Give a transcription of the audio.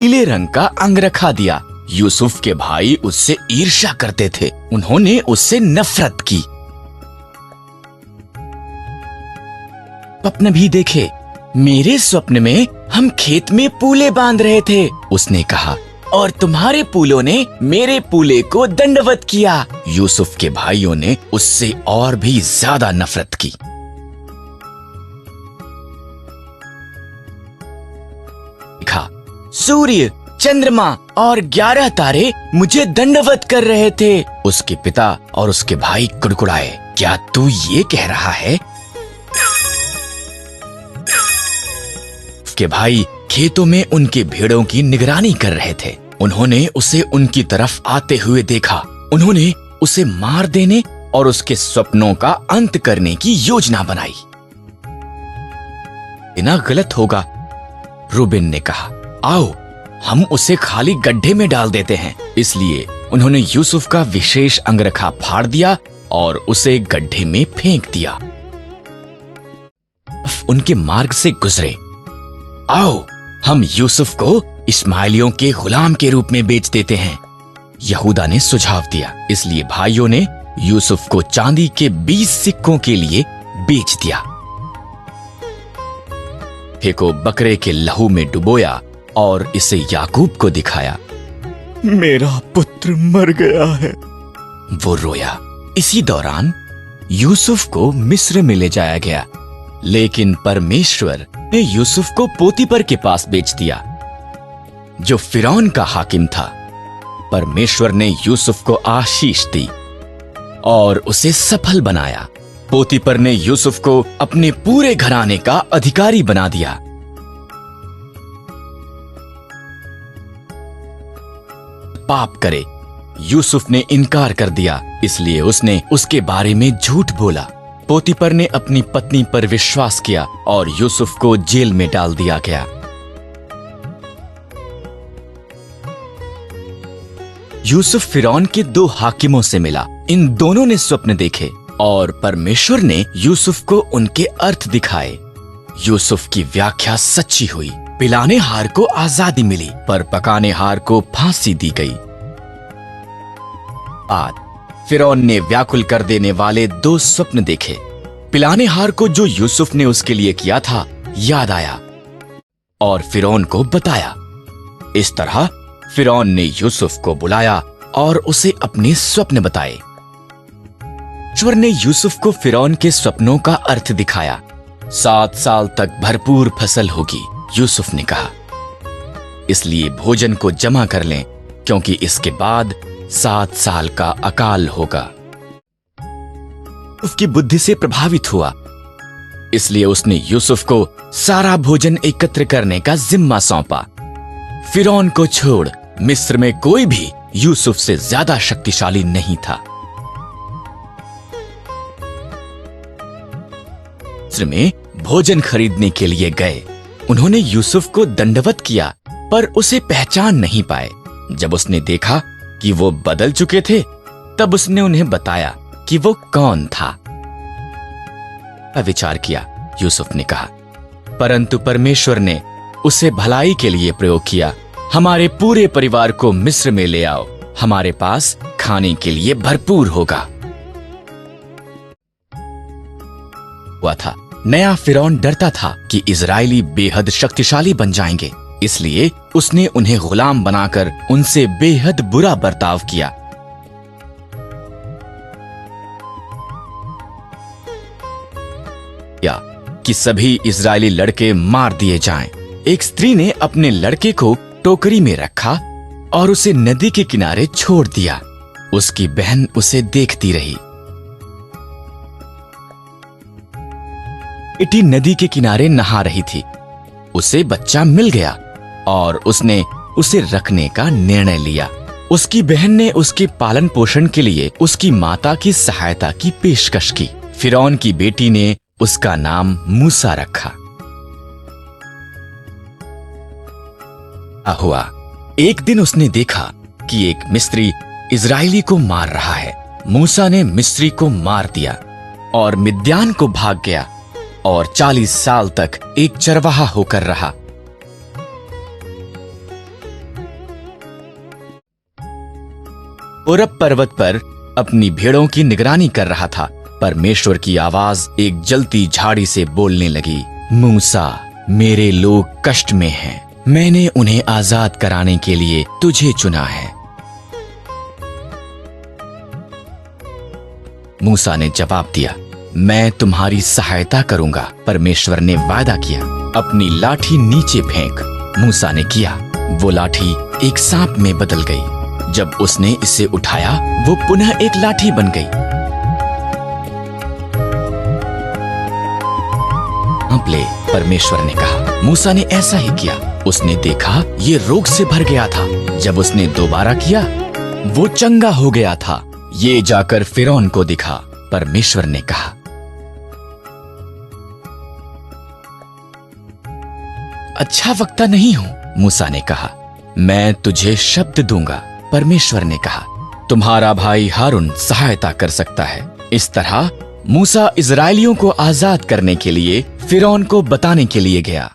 पीले रंग का अंगरखा दिया। यूसुफ के भाई उससे ईर्ष्या करते थे, उन्होंने उससे नफरत की। स्वप्न भी देखे। मेरे स्वप्न में हम खेत में पूले बांध रहे थे, उसने कहा, और तुम्हारे पूलों ने मेरे पूले को दंडवत किया। यूसुफ के भाइयों ने उससे और भी ज्यादा नफरत की। देखा, सूर्य, चंद्रमा और 11 तारे मुझे दंडवत कर रहे थे। उसके पिता और उसके भाई कुड़कुड़ाए, क्या तू ये कह रहा है? उसके भाई खेतों में उनके भेड़ों की निगरानी कर रहे थे। उन्होंने उसे उनकी तरफ आते हुए देखा। उन्होंने उसे मार देने और उसके स्वप्नों का अंत करने की योजना बनाई। इतना गलत होगा, रूबेन ने कहा, आओ हम उसे खाली गड्ढे में डाल देते हैं। इसलिए उन्होंने यूसुफ का विशेष अंगरखा फाड़ दिया और उसे गड्ढे में फेंक दिया। उनके मार्ग से गुजरे। आओ हम यूसुफ को इस्माइलियों के गुलाम के रूप में बेच देते हैं, यहूदा ने सुझाव दिया। इसलिए भाइयों ने यूसुफ को चांदी के 20 सिक्कों के लिए बेच दिया। फेंको बकरे के लहू में डुबोया और इसे याकूब को दिखाया। मेरा पुत्र मर गया है। वो रोया। इसी दौरान यूसुफ को मिस्र में ले जाया गया, लेकिन परमेश्वर ने यूसुफ को पोतीपर के पास बेच दिया, जो फिरौन का हाकिम था। परमेश्वर ने यूसुफ को आशीष दी और उसे सफल बनाया। पोतीपर ने यूसुफ को अपने पूरे घराने का अधिकारी बना दिया। पाप करे, यूसुफ ने इनकार कर दिया, इसलिए उसने उसके बारे में झूठ बोला। पोतीपर ने अपनी पत्नी पर विश्वास किया और यूसुफ को जेल में डाल दिया गया। यूसुफ फिरौन के 2 हाकिमों से मिला। इन दोनों ने स्वप्न देखे और परमेश्वर ने यूसुफ को उनके अर्थ दिखाए। यूसुफ की व्याख्या सच्ची हुई। पिलाने हार को आजादी मिली, पर पकाने हार को फांसी दी गई। आज फिरौन ने व्याकुल कर देने वाले 2 स्वप्न देखे। पिलाने हार को जो यूसुफ ने उसके लिए किया था याद आया और फिरौन को बताया। इस तरह फिरौन ने यूसुफ को बुलाया और उसे अपने स्वप्न बताए। ईश्वर ने यूसुफ को फिरौन के स्वप्नों का अर्थ दिखाया। 7 साल तक भरपूर फसल होगी, यूसुफ ने कहा, इसलिए भोजन को जमा कर लें, क्योंकि इसके बाद 7 साल का अकाल होगा। उसकी बुद्धि से प्रभावित हुआ, इसलिए उसने यूसुफ को सारा भोजन एकत्र करने का जिम्मा सौंपा। फिरौन को छोड़ मिस्र में कोई भी यूसुफ से ज्यादा शक्तिशाली नहीं था। मिस्र में भोजन खरीदने के लिए गए। उन्होंने यूसुफ को दंडवत किया, पर उसे पहचान नहीं पाए। जब उसने देखा कि वो बदल चुके थे, तब उसने उन्हें बताया कि वो कौन था। विचार किया, यूसुफ ने कहा, परंतु परमेश्वर ने उसे भलाई के लिए प्रयोग किया। हमारे पूरे परिवार को मिस्र में ले आओ, हमारे पास खाने के लिए भरपूर होगा। हुआ था, नया फिरौन डरता था कि इजरायली बेहद शक्तिशाली बन जाएंगे, इसलिए उसने उन्हें गुलाम बनाकर उनसे बेहद बुरा बर्ताव किया। या कि सभी इजरायली लड़के मार दिए जाएं। एक स्त्री ने अपने लड़के को टोकरी में रखा और उसे नदी के किनारे छोड़ दिया। उसकी बहन उसे देखती रही। बेटी नदी के किनारे नहा रही थी। उसे बच्चा मिल गया और उसने उसे रखने का निर्णय लिया। उसकी बहन ने उसके पालन पोषण के लिए उसकी माता की सहायता की पेशकश की। फिरौन की बेटी ने उसका नाम मूसा रखा। हुआ, एक दिन उसने देखा कि एक मिस्री इजरायली को मार रहा है। मूसा ने मिस्री को मार दिया और मिद्यान को भाग गया और 40 साल तक एक चरवाहा होकर रहा। और अब पर्वत पर अपनी भेड़ों की निगरानी कर रहा था। परमेश्वर की आवाज एक जलती झाड़ी से बोलने लगी, मूसा, मेरे लोग कष्ट में हैं। मैंने उन्हें आजाद कराने के लिए तुझे चुना है। मूसा ने जवाब दिया, मैं तुम्हारी सहायता करूंगा। परमेश्वर ने वादा किया, अपनी लाठी नीचे फेंक। मूसा ने किया। वो लाठी एक सांप में बदल गई। जब उसने इसे उठाया, वो पुनः एक लाठी बन गई। अब ले, परमेश्वर ने कहा। मूसा ने ऐसा ही किया। उसने देखा ये रोग से भर गया था। जब उसने दोबारा किया, वो चंगा हो गया था। ये जाकर फिरौन को दिखा। परमेश्वर ने कहा, अच्छा वक्ता नहीं हूं। मूसा ने कहा, मैं तुझे शब्द दूंगा। परमेश्वर ने कहा, तुम्हारा भाई हारून सहायता कर सकता है। इस तरह मूसा इजरायलियों को आजाद करने के लिए फिरौन को बताने के लिए गया।